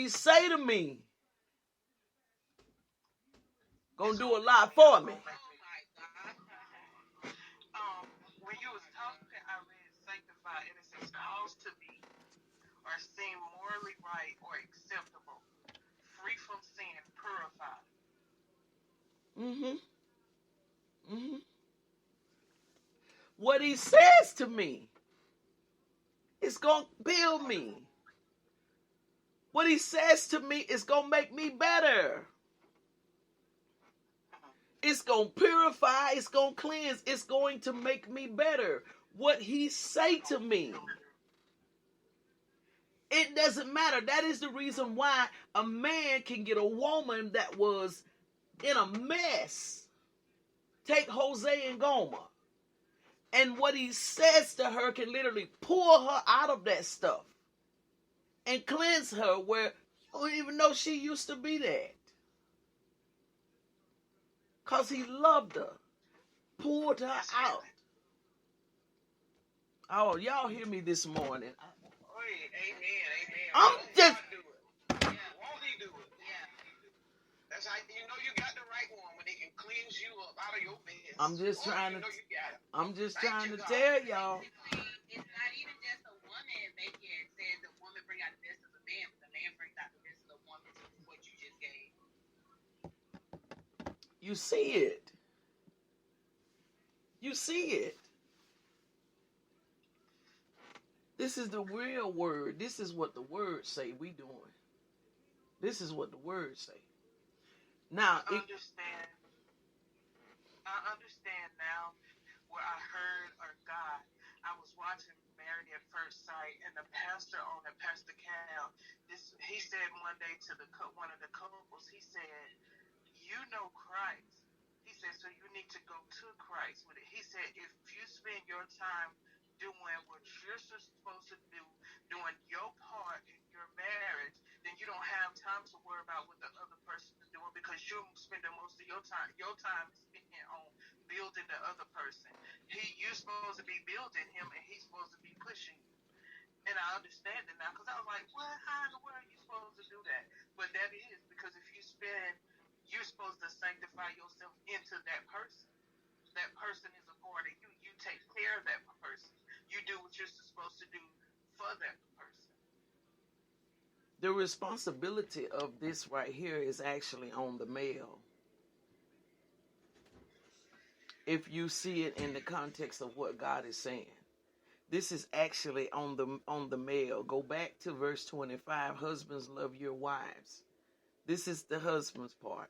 he say to me gonna do a lot for me. When you was talking, I read sanctify, and it says cause to be or seem morally right or acceptable, free from sin, purified. What he says to me is gonna build me. What he says to me is gonna make me better. It's going to purify. It's going to cleanse. It's going to make me better. What he say to me. It doesn't matter. That is the reason why a man can get a woman that was in a mess. Take Jose and Gomer. And what he says to her can literally pull her out of that stuff. And cleanse her where you don't even know she used to be that. Because he loved her. Pulled her out. Oh, y'all hear me this morning. Amen. I'm just... Won't he do it? Yeah. That's how you know you got the right one when they can cleanse you up out of your mess. I'm just trying to tell y'all. It's not even just a woman making it. Says the woman bring out the best of the man, but the man brings out the best of the woman. What you just gave. You see it. You see it. This is the real word. This is what the words say we doing. This is what the words say. Now, I understand now where I heard or God. I was watching Married at First Sight, and the pastor on it, Pastor Cal, he said one day to one of the couples, he said, "You know Christ." He said, "So you need to go to Christ with it." He said, "If you spend your time doing what you're supposed to do, doing your part in your marriage, then you don't have time to worry about what the other person is doing because you're spending most of your time. Your time is spent on building the other person. You're supposed to be building him, and he's supposed to be pushing you." And I understand it now because I was like, "What? How in the world are you supposed to do that?" But that is because if you're supposed to sanctify yourself into that person. That person is a part of you. You take care of that person. You do what you're supposed to do for that person. The responsibility of this right here is actually on the male. If you see it in the context of what God is saying. This is actually on the male. Go back to verse 25. Husbands, love your wives. This is the husband's part.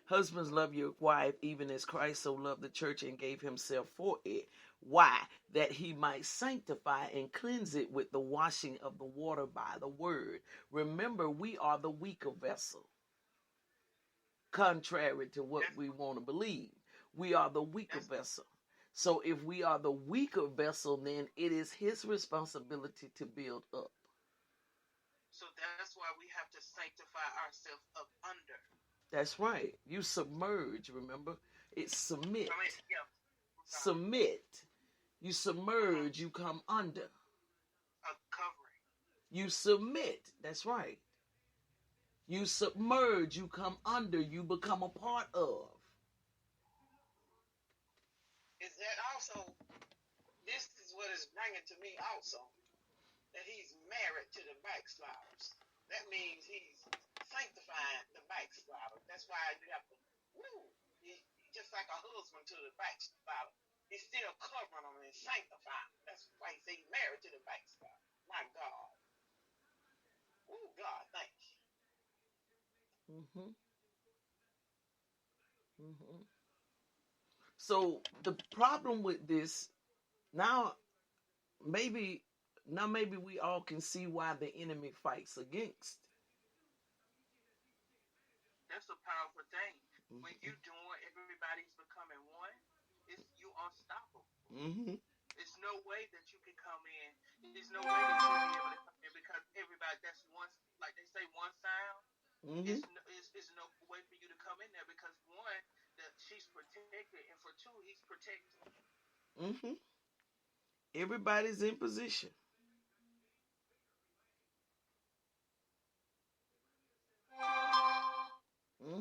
Husbands, love your wife, even as Christ so loved the church and gave himself for it. Why? That he might sanctify and cleanse it with the washing of the water by the word. Remember, we are the weaker vessel. Contrary to what we want to believe. We are the weaker vessel. So if we are the weaker vessel, then it is his responsibility to build up. So that's why we have to sanctify ourselves up under. That's right. You submerge, remember? It's submit. Submit. You submerge, you come under. A covering. You submit. That's right. You submerge, you come under, you become a part of. Is that also, this is what is bringing to me also, that he's married to the backsliders. That means he's sanctifying the backslider. That's why you have to, just like a husband to the backslider. He's still covering them and sanctifying. That's why he says he's married to the backslider. My God. Oh, God, thank you. So the problem with this, now maybe we all can see why the enemy fights against. That's a powerful thing. When you're doing, everybody's becoming one, you unstoppable. There's no way that you can come in. There's no way that you'll be able to come in because everybody, that's one, like they say, one sound. It's no way for you to come in there because one, that she's protected, and for two, he's protected. Everybody's in position.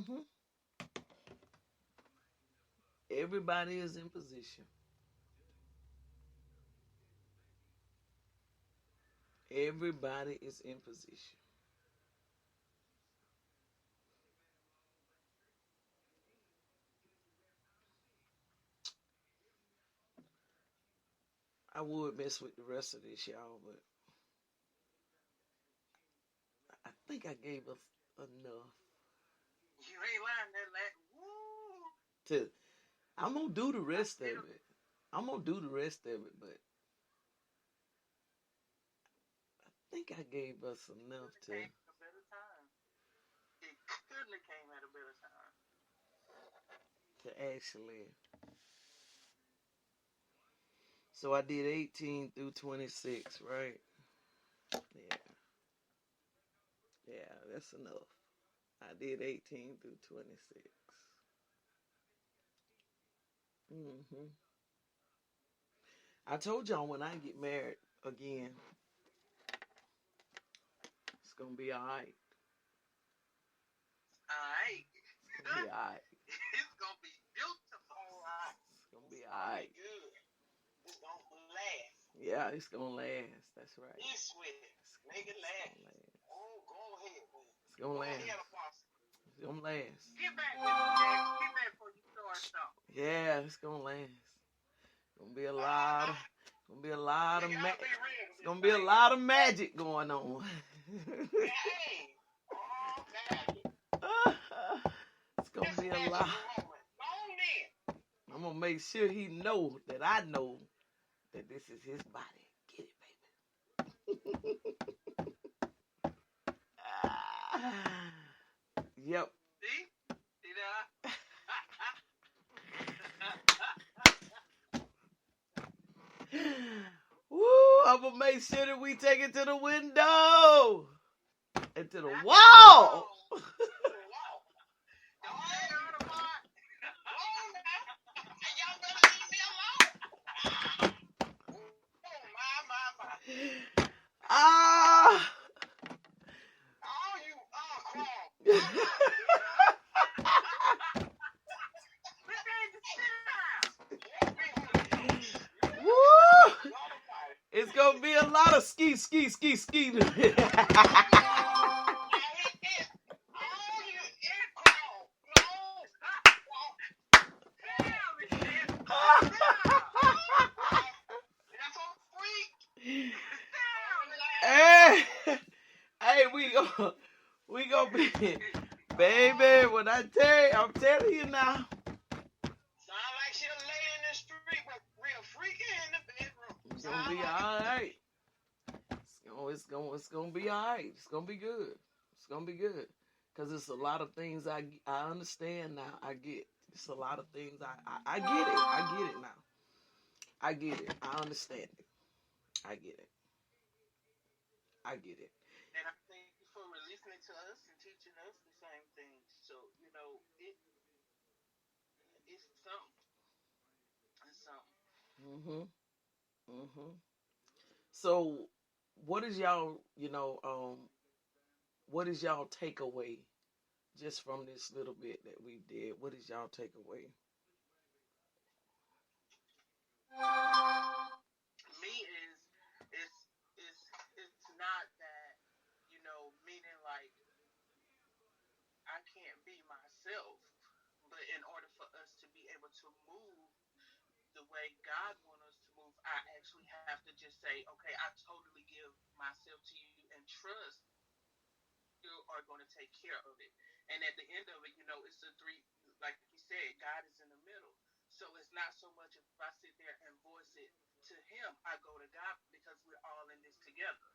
Mm-hmm. Everybody is in position. Everybody is in position. I would mess with the rest of this, y'all, but I think I gave us enough You ain't lying. That last, woo. to. I'm gonna do the rest of it. I'm gonna do the rest of it, but I think I gave us enough to. Came at a better time. It couldn't have came at a better time. To actually. So I did 18 through 26, right? Yeah. Yeah, that's enough. I did 18 through 26. Mm-hmm. I told y'all when I get married again, it's gonna be alright. Alright. It's gonna be alright. It's gonna be beautiful. Alright. It's gonna be It's gonna alright. be good. It's gonna last. Yeah, it's gonna last. That's right. You sweet. Make it last. Oh, go ahead, man. It's gonna Go last. ahead, Apostle. It's gonna last. Get back with me, Jack. Get back before you start something. Yeah, it's gonna last. Gonna be a lot of. Gonna be a lot of magic. It's gonna be a lot of magic going on. Hey. Oh, magic. It's gonna be a lot. I'm gonna make sure he know that I know that this is his body. Get it, baby. Yep. See? See that? Woo! I'm gonna make sure that we take it to the window and to the wall. Ah! Woo! It's gonna be a lot of ski. Hey, hey, we gonna be, baby. When I tell you, I'm telling you now. Sound like she'll lay in the street with real freaky in the bedroom. It's gonna be all right. It's gonna be all right. It's gonna be good. It's gonna be good. Cause it's a lot of things I understand now. I get. It's a lot of things I get it. I get it now. I get it. I understand it. I get it. I get it. And I thank you for listening to us and teaching us the same things. So, you know, it's something. It's something. Mhm. So, what is y'all? What is y'all takeaway just from this little bit that we did? What is y'all takeaway? Me is it's not that, meaning like I can't be myself, but in order for us to be able to move the way God wants us to move, I actually have to just say, okay, I totally give myself to you and trust you are going to take care of it. And at the end of it, it's the three, like you said, God is in the middle. So it's not so much if I sit there and voice it to Him, I go to God because we're all in this together.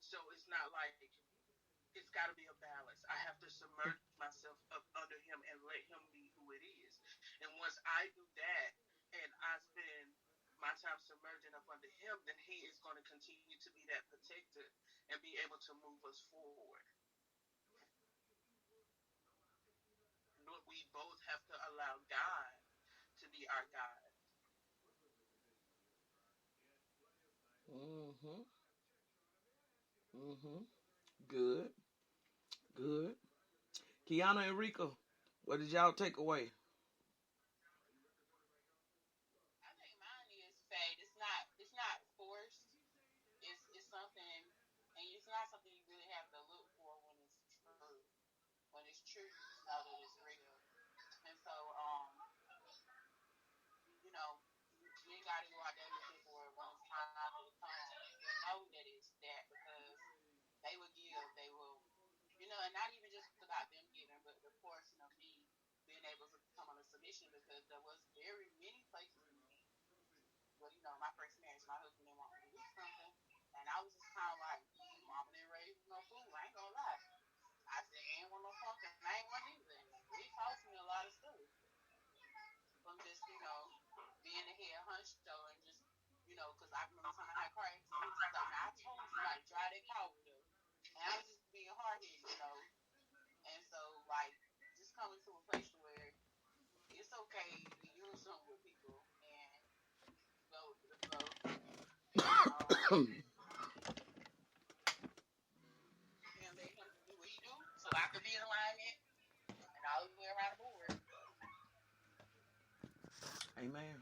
So it's not like it's got to be a balance. I have to submerge myself up under Him and let Him be who it is. And once I do that and I spend my time submerging up under Him, then He is going to continue to be that protector and be able to move us forward. But we both have to allow God to be our God. Mhm. Mhm. Good. Good. Kiana and Rico. What did y'all take away? I think mine is fact. It's not forced. It's something, and it's not something you really have to look for when it's true. When it's true, you just know that it's real. And so, you know, you ain't got to go out there looking for it when it's time for it to come. You know that it's that because they will give, they will, and not even just about them giving, but of course, me being able to come under submission because there was very many places in me. Well, my first marriage, my husband didn't want me to do something, and I was just kind of like, mama didn't raise no fool. I ain't gonna lie. I said, I ain't want no funk, and I ain't want either. It cost me a lot of stuff from just, being a head honcho and just, because I remember time I had car accident. He was like, now I told you somebody drive that car with us. And I was just being hard headed. And so, like, just coming to a place where it's okay to use something with people and go with the flow. And let him do what he do so I could be in alignment and all the way around the board. Amen.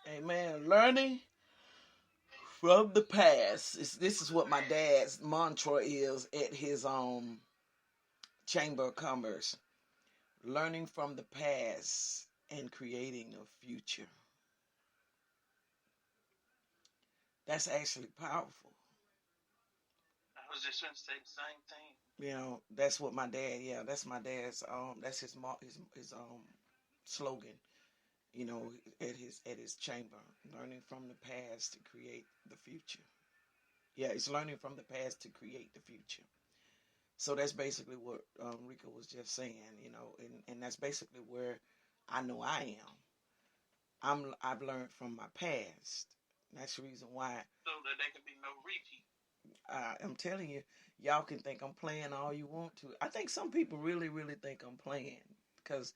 Amen. Learning from the past. This is what my dad's mantra is at his Chamber of Commerce. Learning from the past and creating a future. That's actually powerful. I was just going to say the same thing. That's what my dad. Yeah, that's my dad's. That's his slogan. At his chamber, learning from the past to create the future. Yeah, it's learning from the past to create the future. So that's basically what Rika was just saying, and that's basically where I know I am. I've learned from my past. That's the reason why. So that there can be no repeat. I'm telling you, y'all can think I'm playing all you want to. I think some people really, really think I'm playing because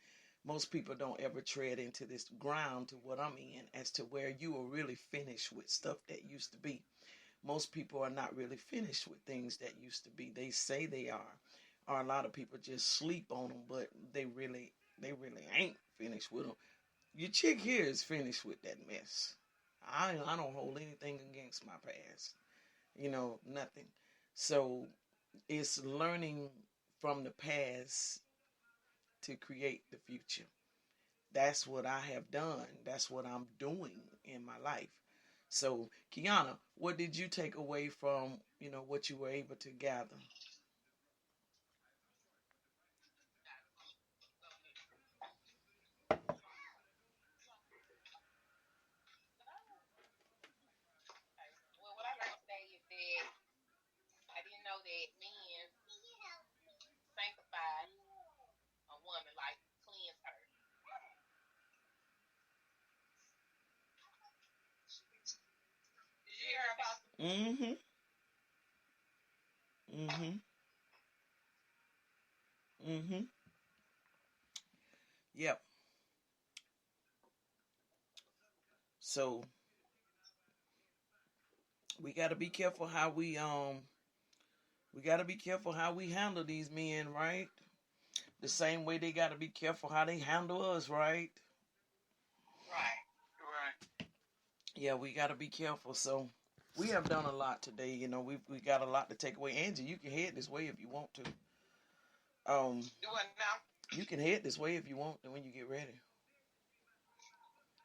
most people don't ever tread into this ground to what I'm in as to where you are really finished with stuff that used to be. Most people are not really finished with things that used to be. They say they are, or a lot of people just sleep on them, but they really ain't finished with them. Your chick here is finished with that mess. I don't hold anything against my past. Nothing. So it's learning from the past to create the future. That's what I have done. That's what I'm doing in my life. So, Kiana, what did you take away from, what you were able to gather? Well, what I learned today is that I didn't know that men sanctify a woman, like cleanse her. Did you hear about? Mm-hmm. Mm-hmm. Mm-hmm. Yep. So we gotta be careful how we handle these men, right? The same way they gotta be careful how they handle us, right? Right. Right. Yeah, we gotta be careful. So we have done a lot today. We got a lot to take away. Angie, you can head this way if you want to. Do what now? You can head this way if you want to when you get ready.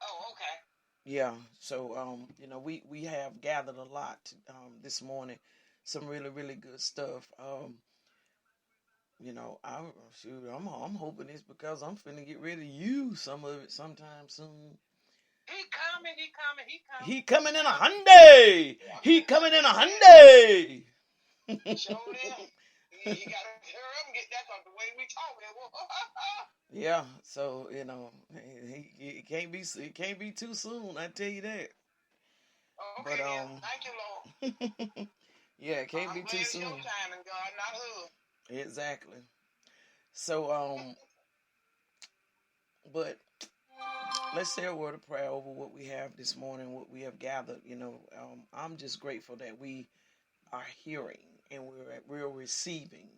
Oh, okay. Yeah. So we have gathered a lot this morning. Some really really good stuff. I'm hoping it's because I'm finna get ready to use some of it sometime soon. He coming. He coming in a Hyundai. He coming in a Hyundai. Show them. You gotta hurry up and get that out the way we talking. Yeah, so it can't be too soon. I tell you that. Okay, But thank you, Lord. yeah, it can't be too soon. I'm glad it's your timing, God, not her. Exactly. So but let's say a word of prayer over what we have this morning, what we have gathered. I'm just grateful that we are hearing and we're receiving